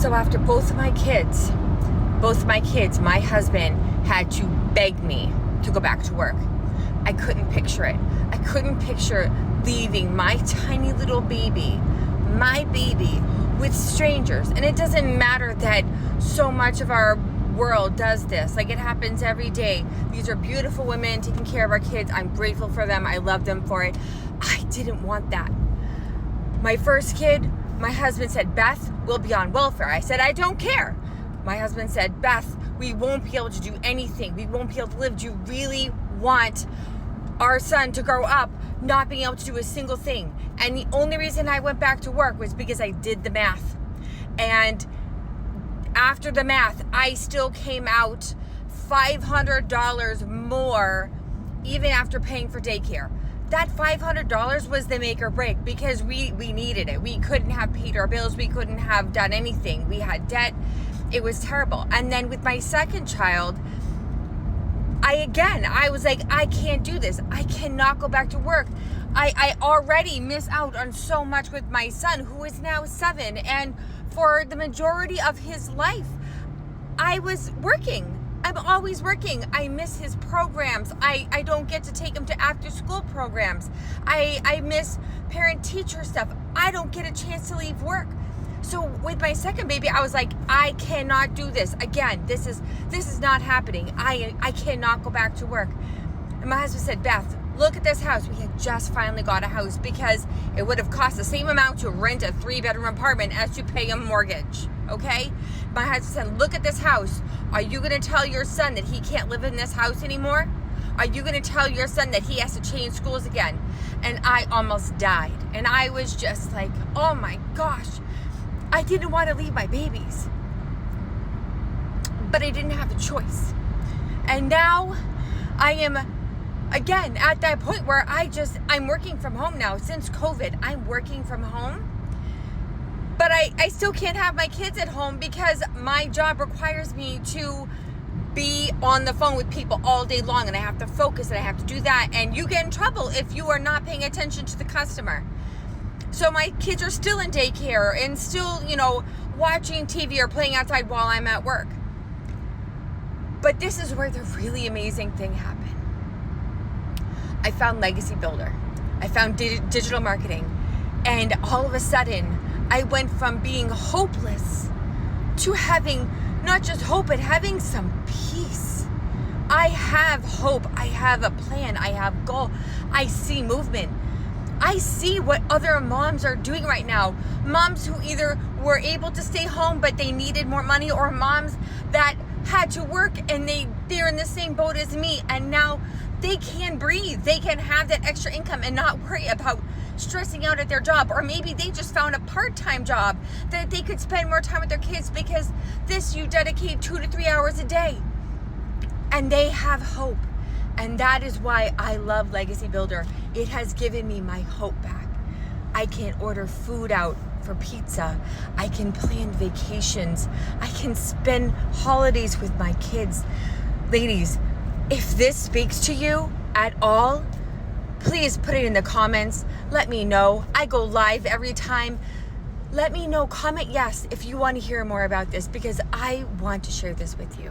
So after both of my kids, my husband had to beg me to go back to work. I couldn't picture it. I couldn't picture leaving my tiny little baby, with strangers. And it doesn't matter that so much of our world does this. Like, it happens every day. These are beautiful women taking care of our kids. I'm grateful for them. I love them for it. I didn't want that. My first kid, my husband said, Beth, we'll be on welfare. I said, I don't care. My husband said, Beth, we won't be able to do anything. We won't be able to live. Do you really want our son to grow up not being able to do a single thing? And the only reason I went back to work was because I did the math. And after the math, I still came out $500 more even after paying for daycare. That $500 was the make or break because we needed it. We couldn't have paid our bills. We couldn't have done anything. We had debt. It was terrible. And then with my second child, I was like, I can't do this. I cannot go back to work. I already miss out on so much with my son, who is now 7. And for the majority of his life, I was working. I'm always working. I miss his programs. I don't get to take him to after school programs. I miss parent teacher stuff. I don't get a chance to leave work. So with my second baby, I was like, I cannot do this. Again, this is not happening. I cannot go back to work. And my husband said, Beth, look at this house. We had just finally got a house because it would have cost the same amount to rent a 3-bedroom apartment as to pay a mortgage. Okay? My husband said, look at this house. Are you going to tell your son that he can't live in this house anymore? Are you going to tell your son that he has to change schools again? And I almost died. And I was just like, oh my gosh. I didn't want to leave my babies. But I didn't have a choice. And now I am, again, at that point where I'm working from home now. Since COVID, I'm working from home. But I still can't have my kids at home because my job requires me to be on the phone with people all day long, and I have to focus and I have to do that. And you get in trouble if you are not paying attention to the customer. So my kids are still in daycare and still, watching TV or playing outside while I'm at work. But this is where the really amazing thing happened. I found Legacy Builder. I found digital marketing. And all of a sudden, I went from being hopeless to having not just hope, but having some peace. I have hope. I have a plan. I have goal. I see movement. I see what other moms are doing right now. Moms who either were able to stay home, but they needed more money, or moms that had to work and they're in the same boat as me, and now they can breathe. They can have that extra income and not worry about stressing out at their job. Or maybe they just found a part-time job that they could spend more time with their kids, because you dedicate 2 to 3 hours a day. And they have hope. And that is why I love Legacy Builder. It has given me my hope back. I can order food out for pizza. I can plan vacations. I can spend holidays with my kids. Ladies, if this speaks to you at all, please put it in the comments. Let me know. I go live every time. Let me know. Comment yes if you want to hear more about this, because I want to share this with you.